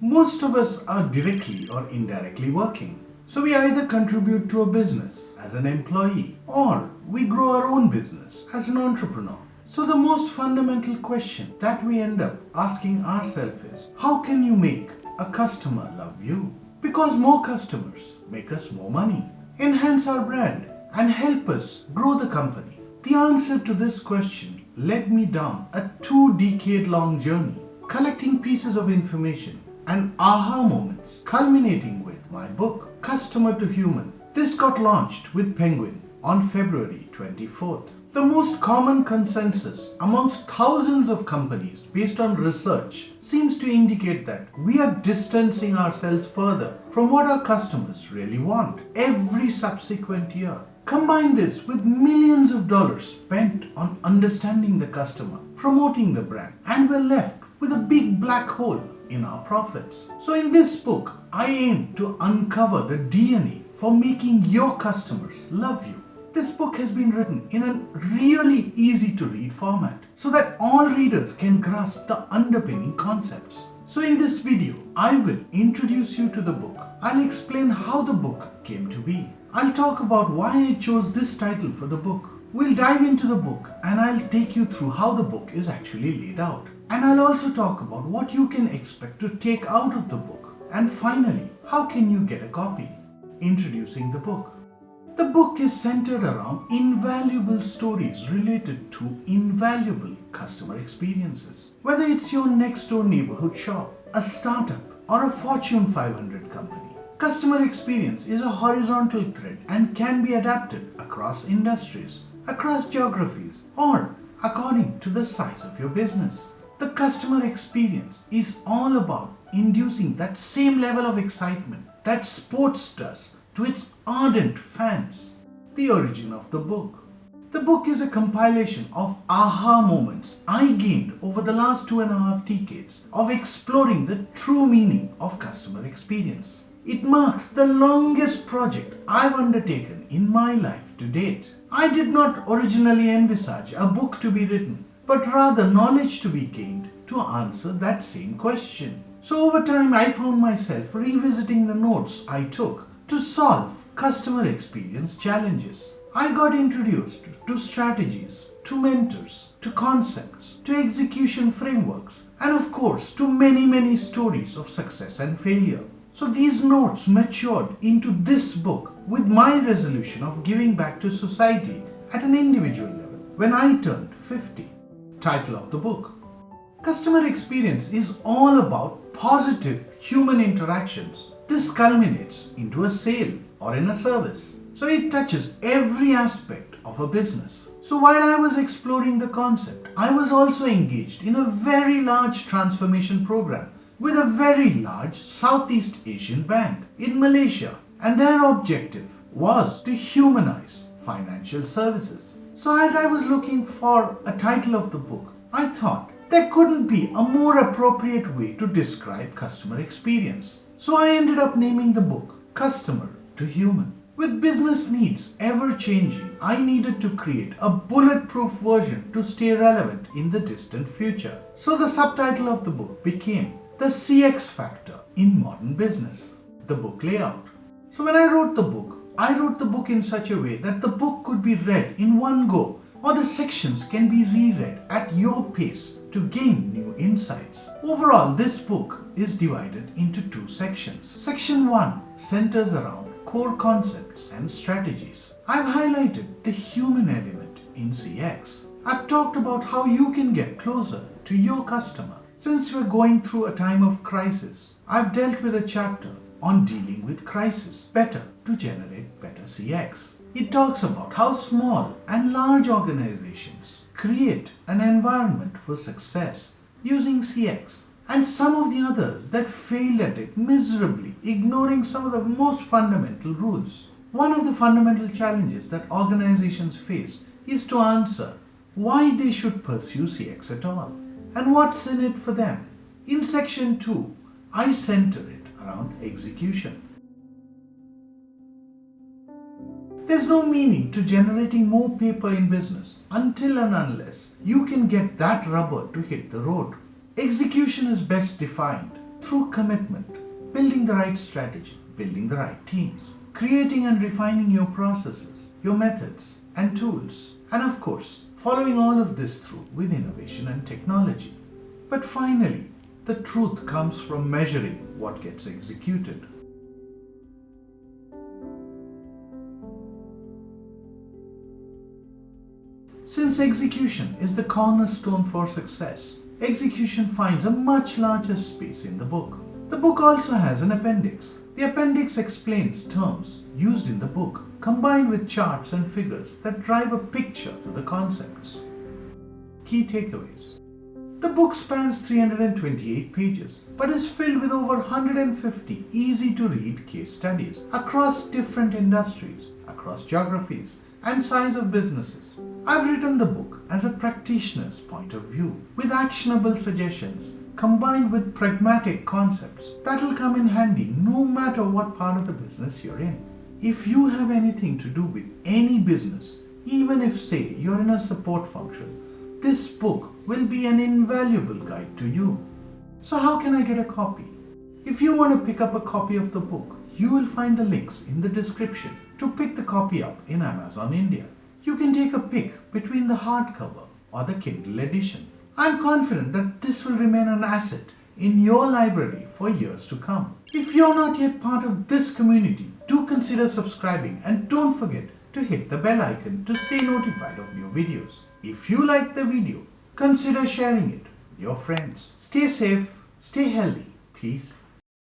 Most of us are directly or indirectly working. So we either contribute to a business as an employee or we grow our own business as an entrepreneur. So the most fundamental question that we end up asking ourselves is, how can you make a customer love you? Because more customers make us more money, enhance our brand, and help us grow the company. The answer to this question led me down a 2-decade-long journey, collecting pieces of information and aha moments, culminating with my book, Customer to Human. This got launched with Penguin on February 24th. The most common consensus amongst thousands of companies based on research seems to indicate that we are distancing ourselves further from what our customers really want every subsequent year. Combine this with millions of dollars spent on understanding the customer, promoting the brand, and we're left with a big black hole in our profits. So in this book, I aim to uncover the DNA for making your customers love you. This book has been written in a really easy to read format so that all readers can grasp the underpinning concepts. So in this video, I will introduce you to the book. I'll explain how the book came to be. I'll talk about why I chose this title for the book. We'll dive into the book and I'll take you through how the book is actually laid out. And I'll also talk about what you can expect to take out of the book. And finally, how can you get a copy? Introducing the book. The book is centered around invaluable stories related to invaluable customer experiences. Whether it's your next door neighborhood shop, a startup, or a Fortune 500 company, customer experience is a horizontal thread and can be adapted across industries, across geographies, or according to the size of your business. The customer experience is all about inducing that same level of excitement that sports does to its ardent fans. The origin of the book. The book is a compilation of aha moments I gained over the last 2.5 decades of exploring the true meaning of customer experience. It marks the longest project I've undertaken in my life to date. I did not originally envisage a book to be written, but rather knowledge to be gained to answer that same question. So over time I found myself revisiting the notes I took to solve customer experience challenges. I got introduced to strategies, to mentors, to concepts, to execution frameworks, and of course to many stories of success and failure. So these notes matured into this book with my resolution of giving back to society at an individual level when I turned 50. Title of the book. Customer experience is all about positive human interactions. This culminates into a sale or in a service. So it touches every aspect of a business. So while I was exploring the concept, I was also engaged in a very large transformation program with a very large Southeast Asian bank in Malaysia. And their objective was to humanize financial services. So as I was looking for a title of the book, I thought there couldn't be a more appropriate way to describe customer experience. So I ended up naming the book Customer to Human. With business needs ever changing, I needed to create a bulletproof version to stay relevant in the distant future. So the subtitle of the book became The CX Factor in Modern Business. The book layout. So when I wrote the book in such a way that the book could be read in one go, or the sections can be reread at your pace to gain new insights. Overall, this book is divided into 2 sections. Section 1 centers around core concepts and strategies. I've highlighted the human element in CX. I've talked about how you can get closer to your customer. Since we're going through a time of crisis, I've dealt with a chapter on dealing with crisis better to generate better CX. It talks about how small and large organizations create an environment for success using CX, and some of the others that failed at it miserably, ignoring some of the most fundamental rules. One of the fundamental challenges that organizations face is to answer why they should pursue CX at all and what's in it for them. In section 2, I center it around execution. There's no meaning to generating more paper in business until and unless you can get that rubber to hit the road. Execution is best defined through commitment, building the right strategy, building the right teams, creating and refining your processes, your methods and tools, and of course, following all of this through with innovation and technology. But finally, the truth comes from measuring what gets executed. Since execution is the cornerstone for success, execution finds a much larger space in the book. The book also has an appendix. The appendix explains terms used in the book, combined with charts and figures that drive a picture to the concepts. Key takeaways. The book spans 328 pages, but is filled with over 150 easy-to-read case studies across different industries, across geographies, and size of businesses. I've written the book as a practitioner's point of view, with actionable suggestions combined with pragmatic concepts that will come in handy no matter what part of the business you're in. If you have anything to do with any business, even if say you're in a support function, this book will be an invaluable guide to you. So how can I get a copy? If you want to pick up a copy of the book, you will find the links in the description to pick the copy up in Amazon India. You can take a pick between the hardcover or the Kindle edition. I'm confident that this will remain an asset in your library for years to come. If you're not yet part of this community, do consider subscribing and don't forget to hit the bell icon to stay notified of new videos. If you like the video, consider sharing it with your friends. Stay safe, stay healthy, peace.